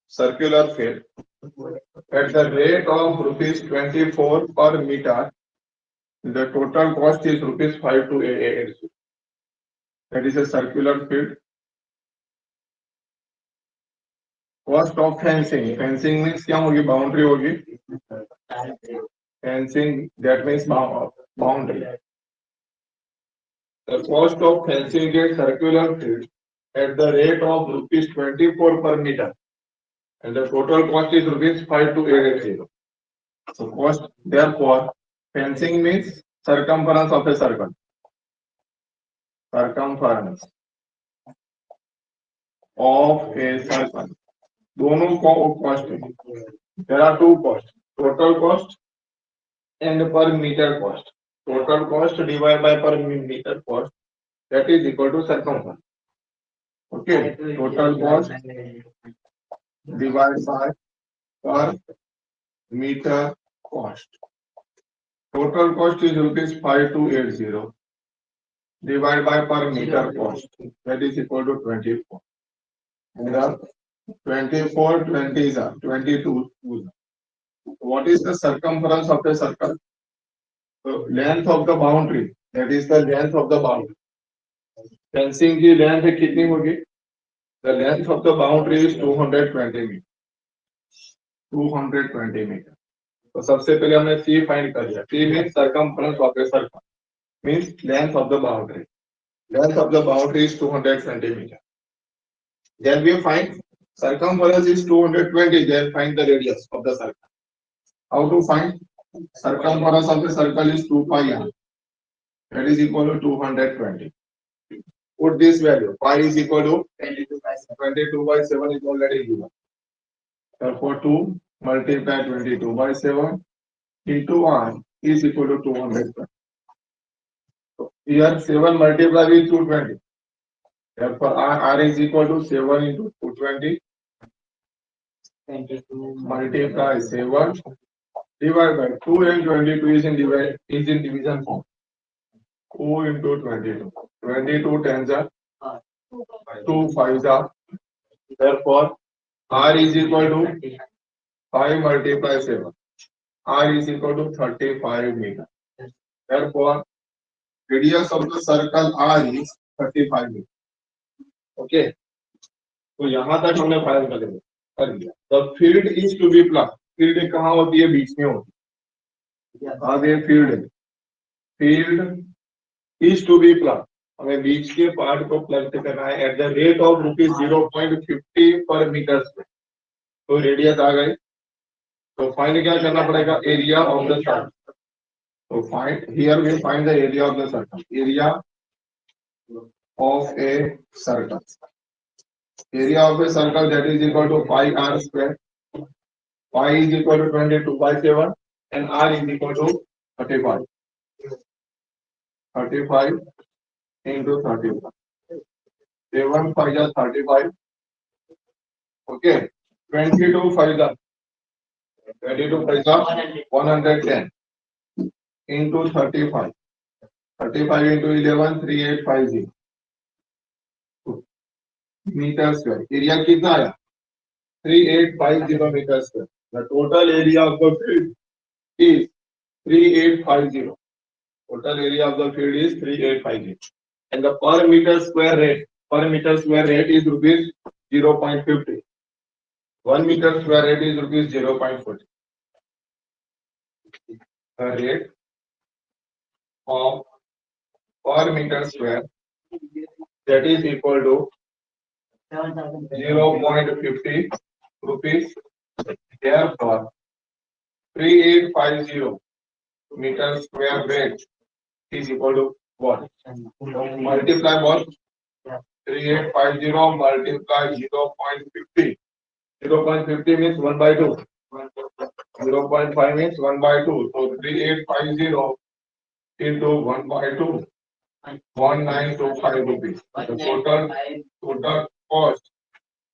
circular field at the rate of rupees 24 per meter. The total cost is rupees 5288. That is a circular field. Cost of fencing. Fencing means क्या होगी? Boundary होगी. Fencing, that means boundary. The cost of fencing a circular field at the rate of rupees 24 per meter, and the total cost is rupees 5280. So cost, therefore, fencing means circumference of a circle. Circumference of a circle. दोनों cost है. There are two costs: total cost and per meter cost. Total cost divided by per meter cost, that is equal to circumference. Okay, total cost divided by per meter cost. Total cost is rupees 5280 divided by per meter cost, that is equal to 24. And 24 20s are 22. What is the circumference of a circle? So length of the boundary, that is the length of the boundary. Fencing की length कितनी होगी? The length of the boundary is 220 meters. 220 meters. तो सबसे पहले हमने C find कर लिया. C means circumference of a circle, means length of the boundary. Length of the boundary is 220 meters. Then we find circumference is 220. Then find the radius of the circle. How to find? Circumference of the circle is 2 pi r. That is equal to 220. Put this value. Pi is equal to 22 by 7 is already given. Therefore, 2 multiply 22 by 7 into r is equal to 220. So here 7 multiply with 220. Therefore, r is equal to 7 into 220. Multiply 7 divided by 2 and 22 is in division form. 2 into 22. 22 tens are 2 5s are. Therefore, r is equal to 5 multiply 7. R is equal to 35 meters. Therefore, radius of the circle R is 35 meters. Okay. तो यहाँ तक हमने find कर लिया. The field is to be plugged. Field कहाँ होती है? बीच में होती है. आगे field है. Field is to be plugged. हमें बीच के पार्ट को प्लग करना है at the rate of rupees 0.50 per meter square. तो रेडियस आ गई. तो फाइंड क्या करना पड़ेगा? Area of the circle. तो find, here we find the area of the circle. Area of a circle. Area of a circle, that is equal to pi r square. Pi is equal to 22 by 7 and r is equal to 35. 35 into 35. 7 5 is 35. Okay. 22 5 is 22 5 is 110 into 35. 35 into 11 3850 meter square. Area कितना आया? 3850 meter square. The total area of the field is 3850. Total area of the field is 3850. And the per meter square rate is rupees 0.50. 1 meter square rate is rupees 0.40. The rate of per meter square, that is equal to 0.50 rupees. Therefore, 3850 meter square rate is equal to what? Multiply what? 3850 multiply 0.50. 0.50 means 1 by 2. 0.5 means 1 by 2. So 3850 into 1 by 2. 1925 rupees. The total cost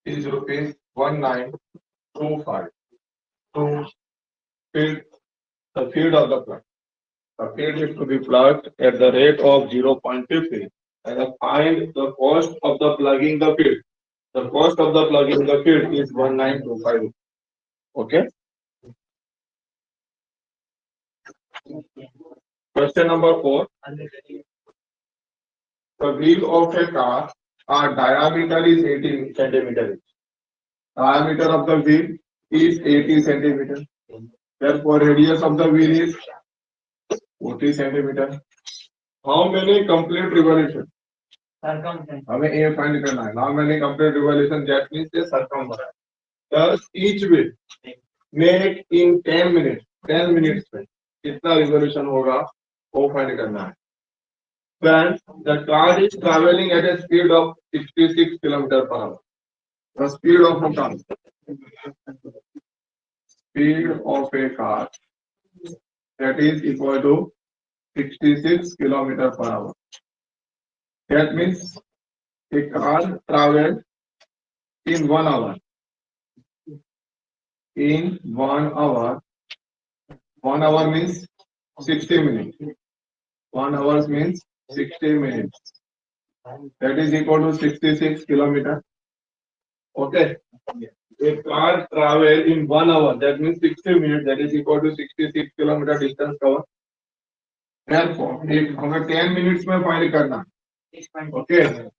is rupees 1925 to fill the field of the plug. The field is to be plugged at the rate of 0.50 and find the cost of the plugging the field. The cost of the plug in the field is 1925. Okay. Question number 4. The wheel of a car, our diameter is 18 centimeters. Diameter of the wheel is 80 centimeters. Therefore, radius of the wheel is 40 centimeters. How many complete revolution? हमें ये find करना है. How many complete revolution? That means the circumference. Thus, each wheel make in 10 minutes. 10 minutes में कितना revolution होगा वो find करना है. When the car is traveling at a speed of 66 km per hour. The speed of a car. Speed of a car that is equal to 66 km per hour. That means a car travels in 1 hour. In 1 hour, 1 hour means 60 minutes. 1 hour means 60 minutes. That is equal to 66 km. Okay. A car travel in 1 hour. That means 60 minutes. That is equal to 66 km distance cover. Therefore, if हमें 10 minutes में find करना. Okay.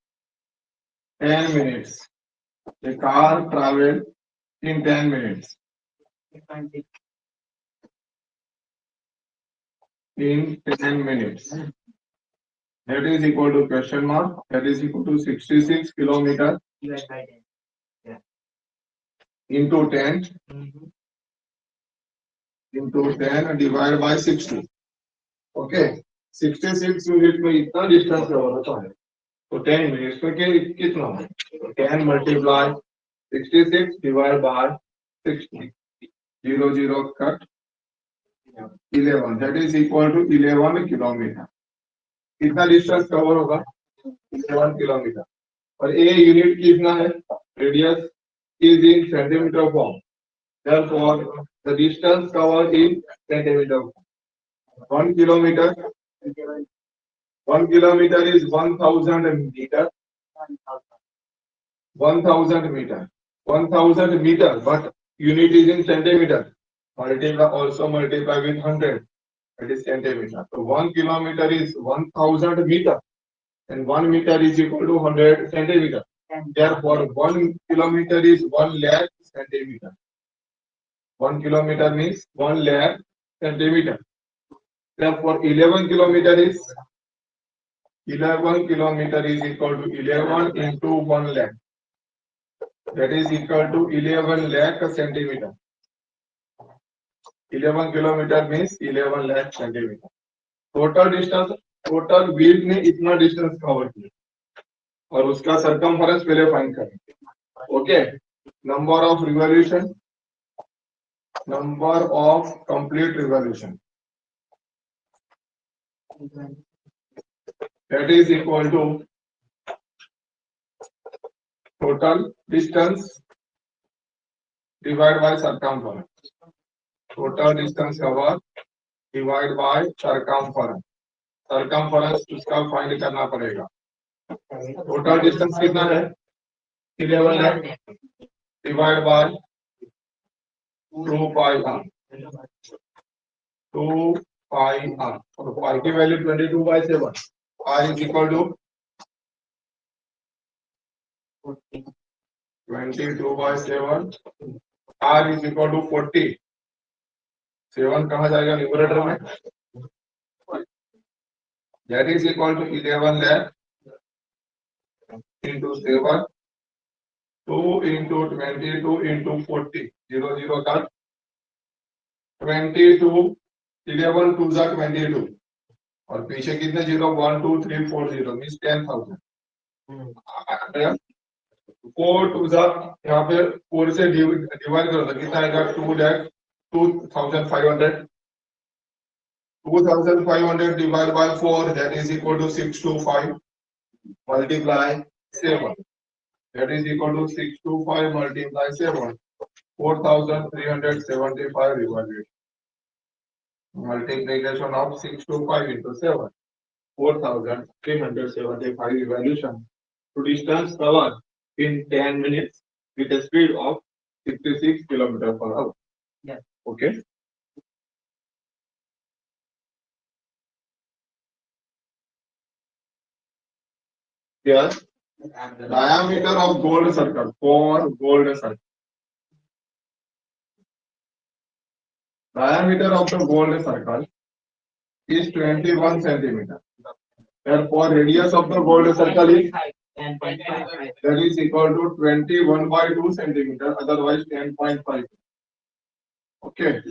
10 minutes. The car travel in 10 minutes. In 10 minutes. That is equal to question mark. That is equal to 66 kilometers into 10 into 10 divided by 60. Okay. 66 minutes में इतना distance cover होता है. तो 10 minutes में कितना है? 10 multiply 66 divided by 60. 0 0 cut 11. That is equal to 11 kilometer. कितना distance cover होगा? 11 किलोमीटर. और ए यूनिट कितना है? Radius is in centimeter form. Therefore, the distance covered in centimeter form. 1 kilometer. 1 kilometer is 1000 meter. 1000 meter. 1000 meter, but unit is in centimeter. Also multiply with 100. That is centimeter. So 1 kilometer is 1000 meter, and 1 meter is equal to 100 centimeter. Therefore, 1 kilometer is 1 lakh centimeter. 1 kilometer means 1 lakh centimeter. Therefore, 11 kilometer is equal to 11 into 1 lakh. That is equal to 11 lakh centimeter. 11 kilometer means 11 lakh centimeter. Total distance, total width ने इतना distance cover किया और उसका circumference पहले find करें. Okay. Number of revolution, number of complete revolution. That is equal to total distance divided by circumference. Total distance cover divided by circumference. Circumference उसका find करना पड़ेगा. Total distance कितना है? 11 lakh divided by 2 pi r. 2 pi r. और pi की value 22 by 7. R is equal to 22 by 7. R is equal to 40. 7 कहाँ जाएगा numerator में? That is equal to 11 lakh into 7. 2 into 22 into 40. 0 0 cut. 22. 11 2 जा 22. और पीछे कितने 0? 1 2 3 4 0 मीन्स 10,000. 4 2 जा यहाँ पे 4 से डिवाइड करो तो कितना आएगा? 2 lakh 2500. 2500 divided by 4, that is equal to 625 multiply 7. That is equal to 625 multiply 7. 4375 revolution. Multiplication of 625 into 7. 4375 revolution. To distance covered in 10 minutes with a speed of 66 km per hour. Yes. Okay. Yes. Diameter of gold circle for gold circle. Diameter of the gold circle is 21 centimeter. Therefore, radius of the gold circle is 10.5. that is equal to 21 by 2 centimeter, otherwise 10.5. Okay.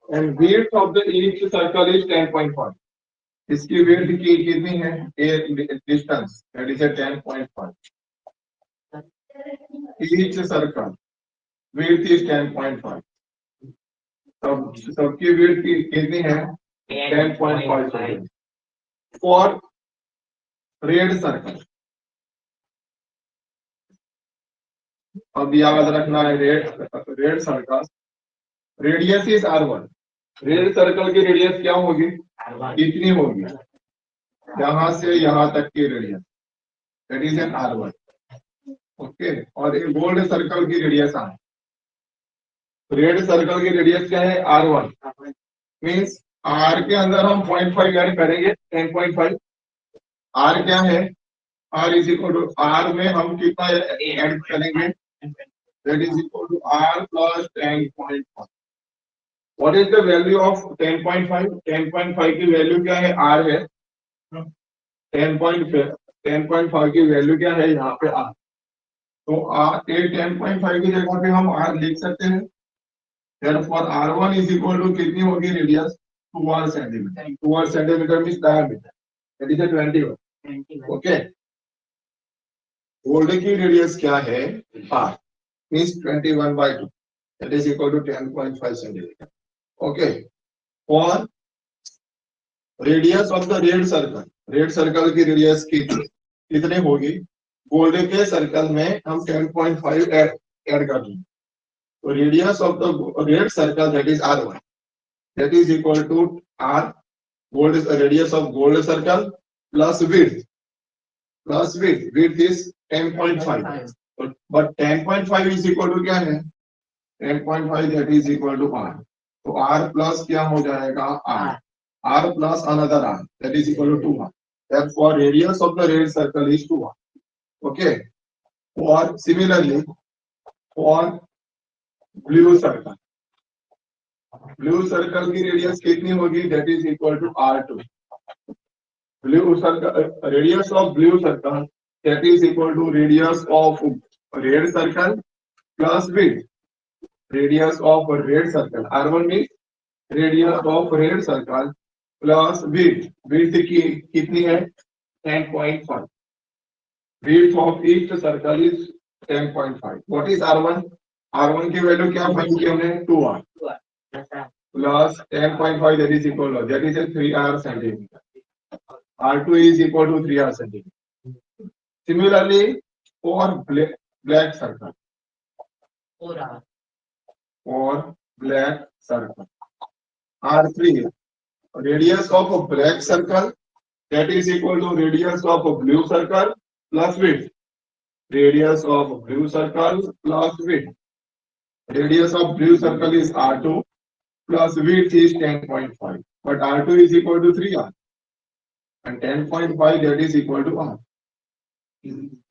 And width of the each circle is 10.5. इसकी width की कितनी है? A distance that is a 10.5. Each circle width is 10.5. सबकी width की कितनी है? 10.5. For red circle. अब याद रखना है red circle radius is R1. Red circle की रेडियस क्या होगी? कितनी होगी? यहां से यहां तक की radius that is an R1. Okay. और एक गोल्ड सर्कल की रेडियस है. रेड सर्कल की रेडियस क्या है? R1. मींस R के अंदर हम 0.5 ऐड करेंगे. 10.5. R क्या है? R is equal to R में हम कितना ऐड करेंगे? That is equal to R plus 10.5. What is the value of 10.5? 10.5 की वैल्यू क्या है? R है. 10.5 की वैल्यू क्या है? यहाँ पे R. तो R 10.5 की जगह पे हम R लिख सकते हैं. Therefore R1 is equal to कितनी होगी radius? 2R centimeter. 2R centimeter means diameter. That is a 21. Okay. Gold की रेडियस क्या है? R. Means 21 by 2. That is equal to 10.5 centimeter. Okay. For radius of the red circle की radius कितने होगी? Gold के circle में हम 10.5 add कर देंगे. तो radius of the red circle that is R1 that is equal to R gold is the radius of gold circle plus width is 10.5. but 10.5 is equal to क्या है? 10.5 that is equal to R. तो R plus क्या हो जाएगा? R plus another R that is equal to 2R. Therefore radius of the red circle is 2R. Okay. Or similarly for blue circle की radius कितनी होगी? That is equal to R2. Blue circle radius of blue circle that is equal to radius of red circle plus width. Radius of red circle R1 means radius of red circle plus width. Width की कितनी है? 10.5. Width of each circle is 10.5. What is R1? R1 की value क्या find की हमने? 2R plus 10.5 that is equal to that is a 3R centimeter. R2 is equal to 3R centimeter. Similarly for black circle. For black circle R3 radius of a black circle that is equal to radius of a blue circle plus width. Radius of blue circle plus width. Radius of blue circle is R2 plus width is 10.5. But R2 is equal to 3R. And 10.5 that is equal to R.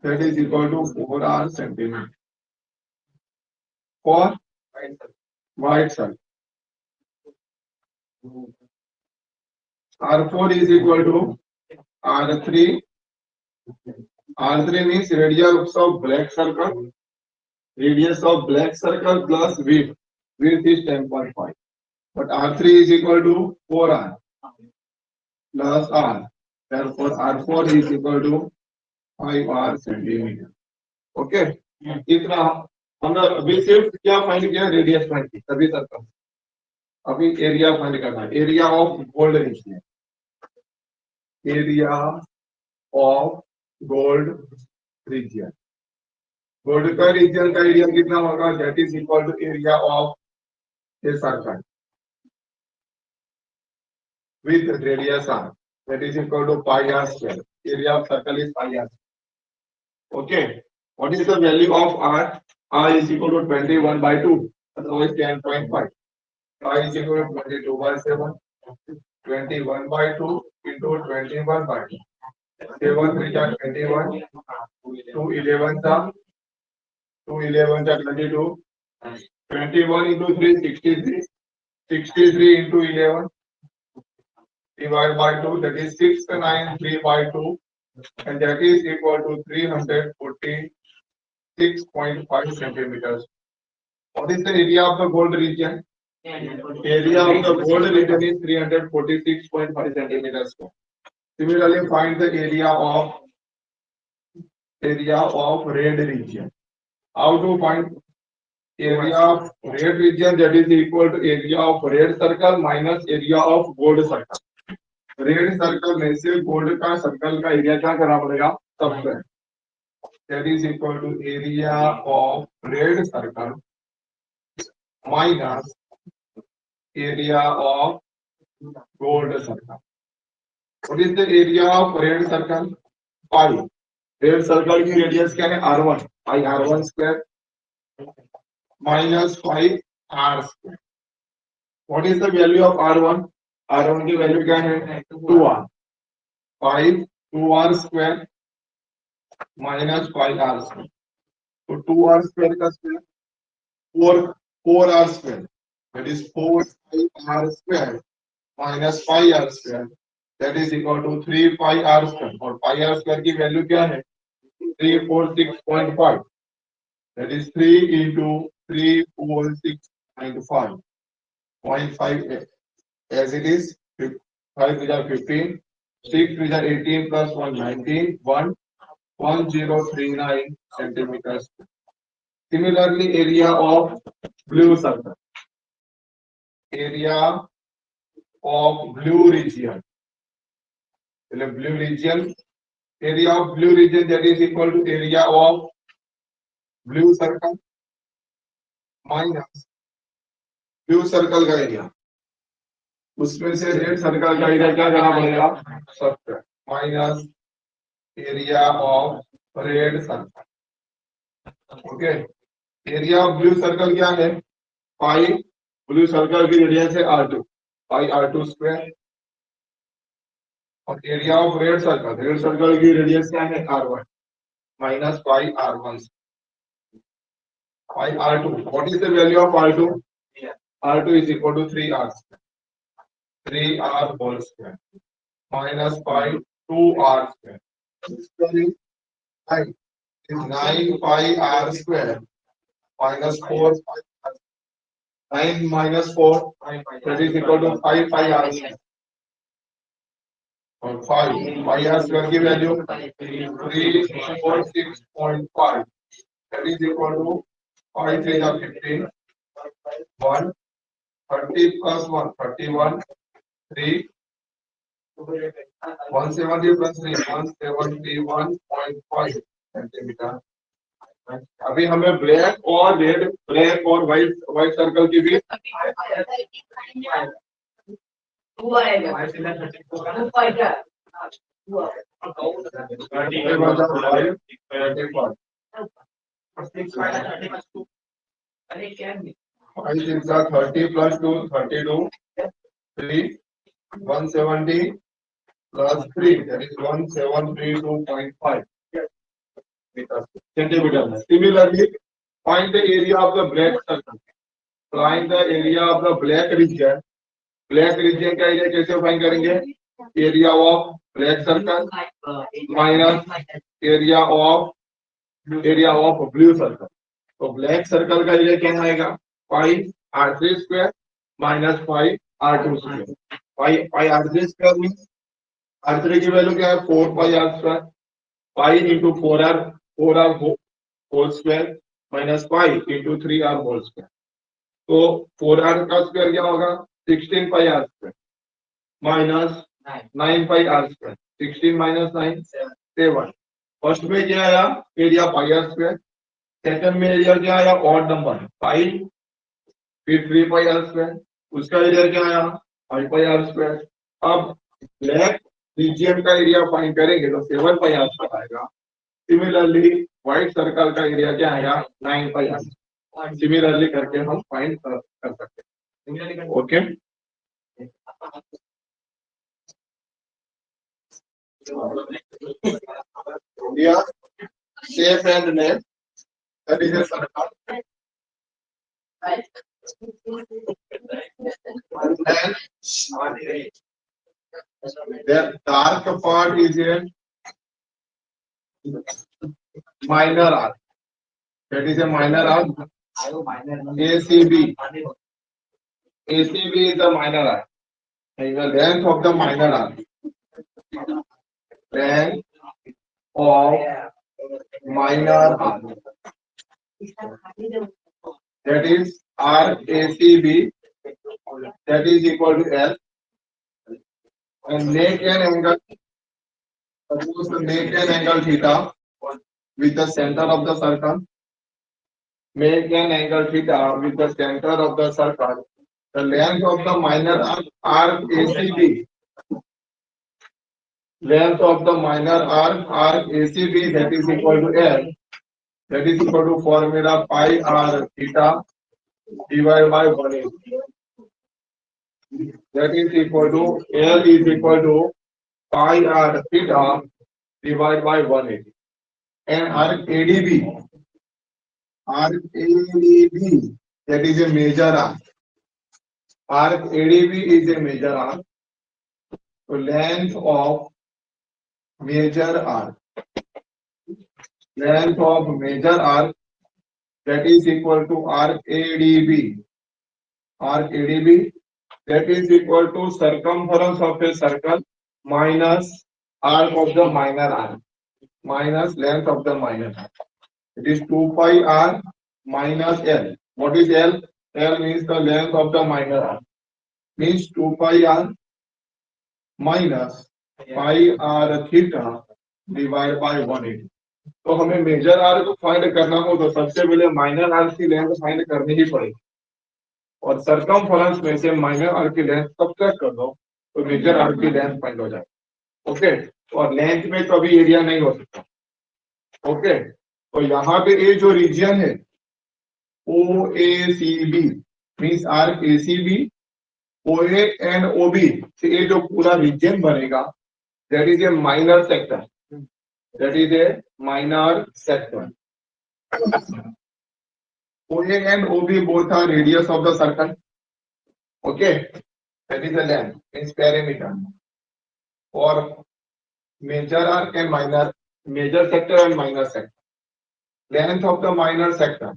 That is equal to 4R centimeter. For white circle. R4 is equal to R3. R3 means radius of black circle. Radius of black circle plus width. Width is 10.5. But R3 is equal to 4R plus R. Therefore R4 is equal to 5R centimeter. Okay. इतना हमने अभी सिर्फ क्या find किया? Radius find की सभी circle. अभी area find करना है. Area of gold region. Area of gold region. Gold का रीजन का एरिया कितना होगा? That is equal to area of a circle with radius R. That is equal to pi R square. Area of circle is pi R. Okay. What is the value of R? R is equal to 21 by 2. Otherwise 10.5. R is equal to 22 by 7. 21 by 2 into 21 by 2. 7 3 are 21. 2 11 are 22. 21 into 3 63. 63 into 11 divided by 2, that is 693 by 2, and that is equal to 346.5 centimeters. What is the area of the gold region? Area of the gold region is 346.5 centimeters. Similarly, find the area of red region. How to find area of red region? That is equal to area of red circle minus area of gold circle. Red circle में से gold का circle का area क्या करना पड़ेगा सबसे that is equal to area of red circle minus area of gold circle. What is the area of red circle? Pi. Red circle की radius क्या है r1 pi r1 square minus pi r square. What is the value of r1? r1 की value क्या है 2r. 2r square minus 5r square. तो 2r square का square 4r square that is 4r square minus 5r square that is equal to 3r square. और 5r square की value क्या है 346.5 that is 3 into 346.5 as it is 5 3 are 15 6 3 are 18 plus 1 19 1039 centimeters. Similarly, area of blue circle, area of blue region, blue region, area of blue region that is equal to area of blue circle minus blue circle का area. उसमें से red circle का area क्या करना पड़ेगा 70 minus area of red circle. Okay. Area of blue circle क्या है pi. Blue circle की रेडियस है r2 पाई r2 स्क्वायर. और एरिया ऑफ रेड सर्कल की रेडियस क्या है r1 minus pi r1 pi r2. What is the value of r2? r2 is equal to 3r square 3r whole square minus pi 2r square. Is 9 pi r square minus 4 9 minus 4 that is equal to 5 pi r square. और 5 pi r square की value 346.5 that is equal to 5 3 are 15 1 30 plus 1 31 3 170 plus 3 171.5 centimetre. अभी हमें black और red black और white circle की भी क्या 30 plus 2 32 3 170 plus 3 that is 1732.5 centimeter. Similarly, find the area of the black circle. Find the area of the black region. Black region का area कैसे find करेंगे? Area of black circle minus area of blue circle. तो black circle का area क्या आएगा 5r3 square minus 5r2 square. 5r3 square means r3 की value क्या है 4 pi r square 5 into 4r whole square minus 5 into 3r whole square. तो 4r का square क्या होगा 16 pi r square minus 9 pi r square. 16 minus 9 7. First में क्या आया area pi r square. Second में एरिया क्या आया ऑड नंबर 5 फिर 3 pi r स्क्वायर. उसका एरिया क्या आया 5 pi r स्क्वायर. अब ब्लैक रीजियन का एरिया फाइंड करेंगे तो 7 pi r स्क्वायर आएगा. सिमिलरली व्हाइट सर्कल का एरिया क्या आएगा 9 पाई आर। सिमिलरली करके हम फाइंड कर सकते हैं। Okay Yeah, shape and name. That is a circle. And the dark part is a minor arc. That is a minor arc. ACB. ACB is a minor arc. And the length of the minor arc. Length of minor arc. That is RACB. That is equal to L. And make an angle. Suppose to make an angle theta with the center of the circle. Make an angle theta with the center of the circle. The length of the minor arc ACB. Length of the minor arc ACB, that is equal to L. That is equal to formula pi r theta divided by 180. That is equal to L is equal to pi r theta divided by 180. And arc ADB, that is a major arc. Arc ADB is a major arc. So length of major arc, that is equal to arc ADB. Arc ADB, that is equal to circumference of a circle minus arc of the minor arc minus length of the minor arc. It is 2 pi r minus L. What is L? L means the length of the minor arc. Means 2 pi r minus pi r theta divided by 180. तो हमें major arc को find करना हो तो सबसे पहले minor arc की length find करनी ही पड़ेगी, और सरकमफ्रेंस में से माइनर आर्क की लेंथ सब्ट्रैक्ट कर दो तो मेजर आर्क की लेंथ फाइंड हो जाएगी। ओके, और लेंथ में कभी एरिया नहीं हो सकता। ओके, तो यहाँ पे ये जो रीजन है OACB means arc ACB, OA and OB से ये जो पूरा रीजन बनेगा that is a minor sector. That is a minor sector. OA and OB both are radius of the circle. Okay, that is the length, means perimeter. For major arc and minor, major sector and minor sector. Length of the minor sector.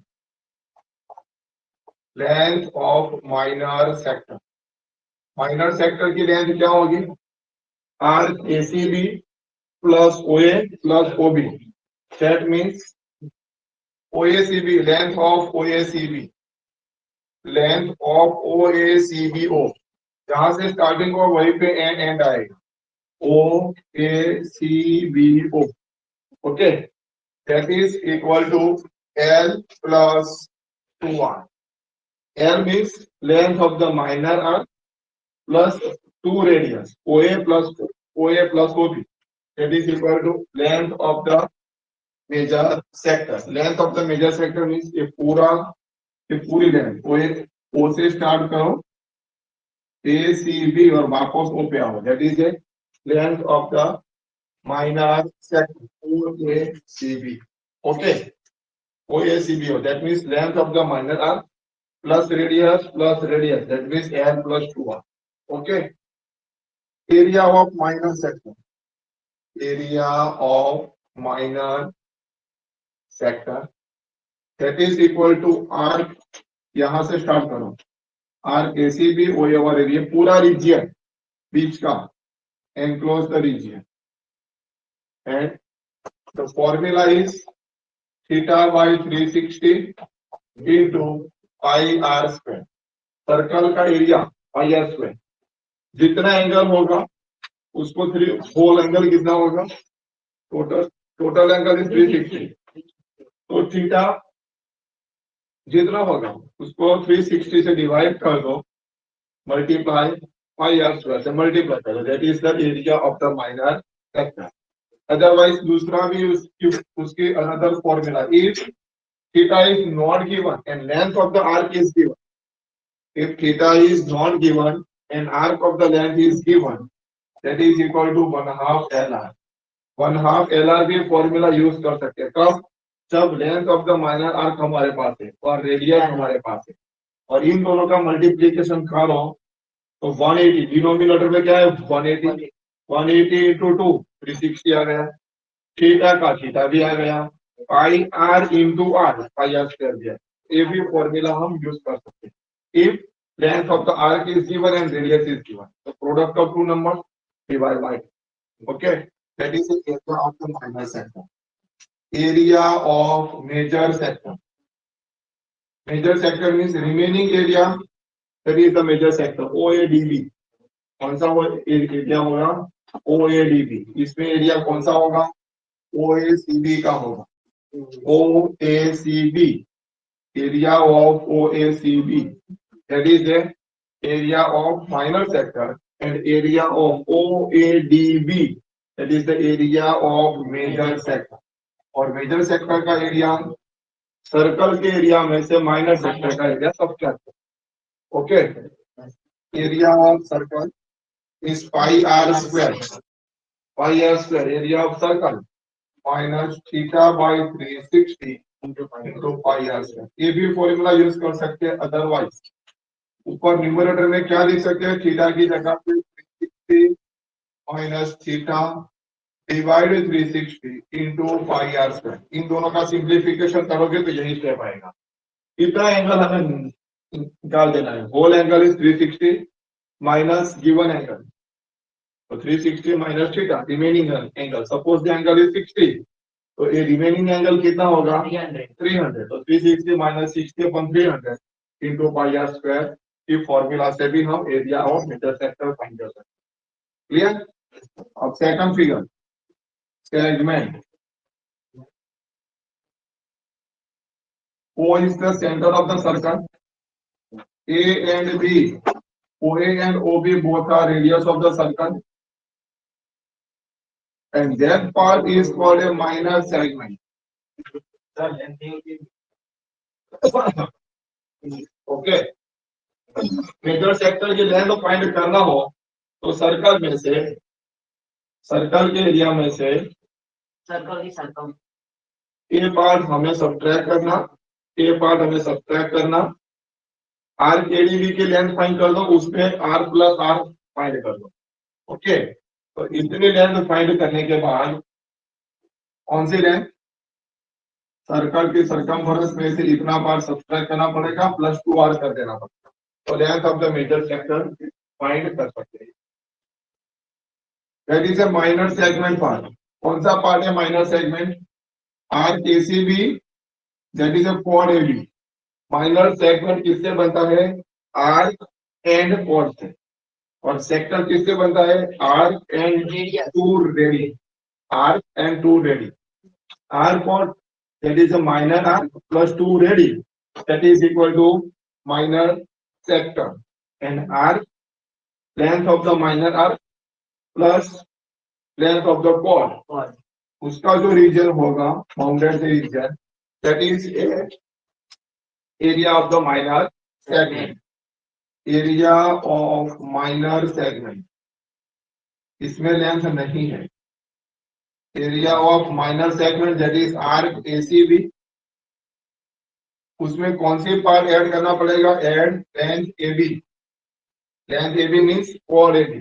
Length of minor sector. Minor sector की length क्या होगी? Arc ACB plus OA plus OB. That means OACB, length of OACB, length of OACBO, जहां से starting हो वहीं पे and आएगा OACBO. Okay, that is equal to L plus 2R. L means length of the minor arc plus 2 radius OA plus OB. That is equal to length of the major sector. Length of the major sector means ये पूरी length O से start करो ACB और वापस O पे आओ, that is a length of the minor sector OACB. Okay, OACB, that means length of the minor arc plus radius, that means L plus 2R. Okay, area of minor sector. Area of minor sector, that is equal to arc, यहां से start करो arc ACB OA और area पूरा region बीच का, enclose the region, and the formula is theta by 360 into pi r square. Circle का area pi r square, जितना angle होगा उसको होल एंगल कितना होगा, टोटल एंगल इज 360, तो थीटा जितना होगा उसको 360 से डिवाइड कर दो, मल्टीप्लाई पाई आर स्क्वायर से मल्टीप्लाई कर दो, that is the area of the minor sector. Otherwise दूसरा भी उसकी another formula, if theta is not given and length of the arc is given, if theta is not given and arc of the length is given, that is equal to 1/2 LR. 1/2 LR भी formula use कर सकते हैं कब, जब length of the minor arc हमारे पास है और radius हमारे पास है और इन दोनों का मल्टीप्लीकेशन करो तो 180, डिनोमिनेटर में क्या है 180, 180 इंटू 2 360 आ गया, थीटा का थीटा भी आ गया, pi r into r pi are square दिया, ये भी फॉर्मूला हम यूज कर सकते हैं if length of the arc is given and radius is given, तो product of two number divide by, okay, that is the area of the minor sector. Area of major sector, major sector means remaining area, that is the major sector OADB. कौन सा area होगा OADB, इसमें area कौन सा होगा OACB का होगा, OACB, area of OACB, that is the area of minor sector, and area of OADB, that is the area of major sector. और मेजर सेक्टर का एरिया सर्कल के एरिया में से माइनर सेक्टर का area subtract, okay, area of circle is pi are square, pi are square area of circle minus theta by 360 into pi are square. ये भी formula use कर सकते हैं, अदरवाइज ऊपर न्यूमरेटर में क्या लिख सकते हैं, थीटा की जगह पे 360 minus theta divide 360 into pi are square. इन दोनों का सिंप्लीफिकेशन करोगे तो यही स्टेप आएगा. इतना एंगल हमें निकाल देना है, whole angle is 360 minus given angle, तो 360 minus theta remaining angle, suppose the angle is 60, तो ये रिमेनिंग एंगल कितना होगा 300, तो 360 minus 60 upon 300 into pi are square की फॉर्मूला से भी हम area of major sector find कर सकते हैं. क्लियर. अब second figure segment, O is the center of the circle, A and B, OA and OB both are radius of the circle, and that part is called a minor segment. Okay, major sector की length find करना हो तो circle में से, circle के area में से ए part हमें सब्ट्रैक्ट करना, ए पार्ट हमें सब्ट्रैक्ट करना, आर केडीबी की लेंथ फाइंड कर दो, उसमें आर प्लस आर फाइंड कर दो. ओके, तो इतनी लेंथ फाइंड करने के बाद कौन सी लेंथ, सर्कल की सरकमफेरेंस में से इतना पार्ट सब्ट्रैक्ट करना पड़ेगा प्लस 2r कर देना पड़ेगा, तो length of the major sector find कर सकते हैं. That is a minor segment part. कौन सा पार्ट है minor segment, R K C B, that is a क्वाड एबी. माइनर सेगमेंट किससे बनता है, आर्क एंड क्वाड से, और सेक्टर किससे बनता है, arc and two radii, arc and two radii. Arc क्वाड, that is a minor arc plus 2 radii, that is equal to minor sector, and arc length of the minor arc plus length of the chord, उसका जो reason होगा bounded reason, that is a area of the minor segment, area of minor segment. इसमें length नहीं है, area of minor segment that is arc A C B, उसमें कौन सी part add करना पड़ेगा, add length A B, length A B means क्वाड A B,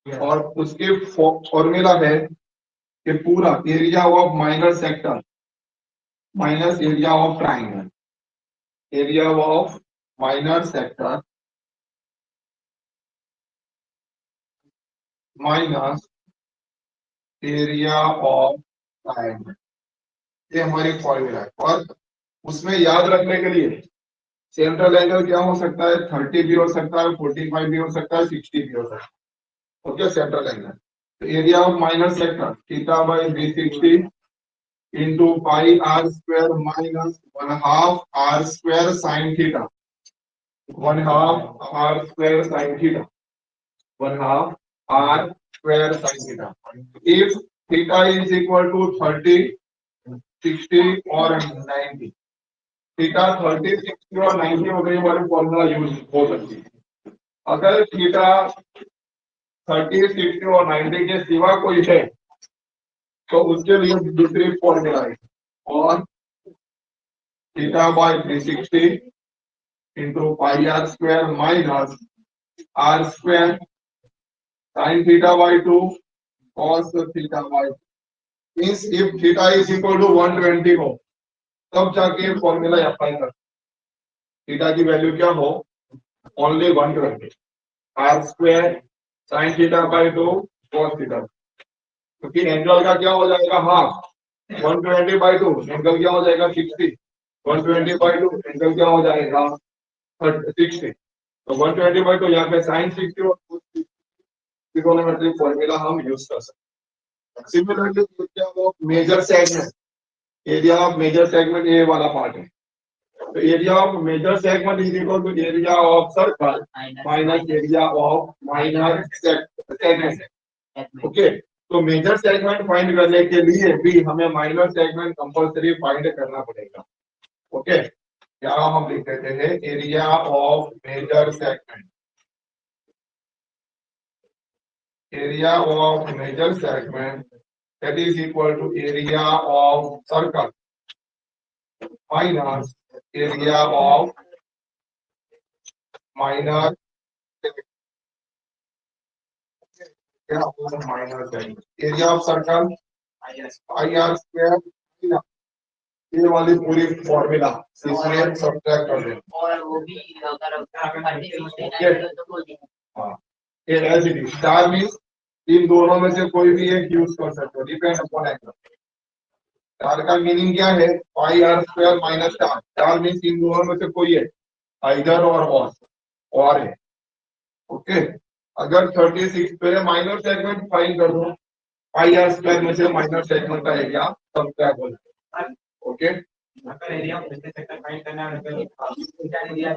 और उसके फॉर्मूला है कि पूरा area of minor sector minus area of triangle, area of minor sector minus area of triangle, ये हमारी फॉर्मूला है. और उसमें याद रखने के लिए सेंट्रल एंगल क्या हो सकता है, 30 भी हो सकता है, 45 भी हो सकता है, 60 भी हो सकता है. Okay, central angle. तो area of minor sector theta by 360 into pi are square minus 1/2 r square sine theta, 1/2 r square sine theta, 1/2 r square sine theta. If theta is equal to 30, 60 और 90। Theta 30, 60 और 90 हो गई वाली formula use हो सकती है। अगर theta 30, 60 और 90 के सिवा कोई है तो उसके लिए दूसरी फॉर्मूला है, और theta by 360 into pi are square minus R square sine theta by 2 cos theta by, means if theta is equal to 120 हो तब जाके फॉर्मूला अप्लाई कर। थीटा की वैल्यू क्या हो, only 120, R square sine theta by 2 cos theta, क्योंकि angle का क्या हो जाएगा हाफ, 120 बाय 2 एंगल क्या हो जाएगा 60, 120 बाय 2 एंगल क्या हो जाएगा 60, तो 120 बाय 2 यहाँ पे साइन 60 और ट्रिगोनोमेट्रिक फॉर्मूला हम यूज कर सकते हैं। Similarly area of major segment, area of major segment ये वाला पार्ट है, तो area of major segment is equal to area of circle minus area of minor segment. Okay, तो मेजर सेगमेंट फाइंड करने के लिए भी हमें माइनर सेगमेंट कंपल्सरी फाइंड करना पड़ेगा। ओके, यहाँ हम लिख देते हैं area of major segment, area of major segment that is equal to area of circle minus area of minor segment, area of circle IR square, ये वाली पूरी फॉर्मूला इसमें सब्ट्रैक्ट कर दें, और वो भी अगर हाँ ये as it is, star means इन दोनों में से कोई भी एक यूज कर सकते हो, डिपेंड अपॉन एंगल। स्टार का मीनिंग क्या है, pi are square minus star, star means इन दोनों में से कोई है, आइदर और है। ओके, अगर 36 पे माइनर सेगमेंट फाइंड कर दो, पाई आर स्क्वायर में से माइनर सेगमेंट का एरिया सब्ट्रैक्ट हो जाएगा। ओके, अगर area of major segment find करना है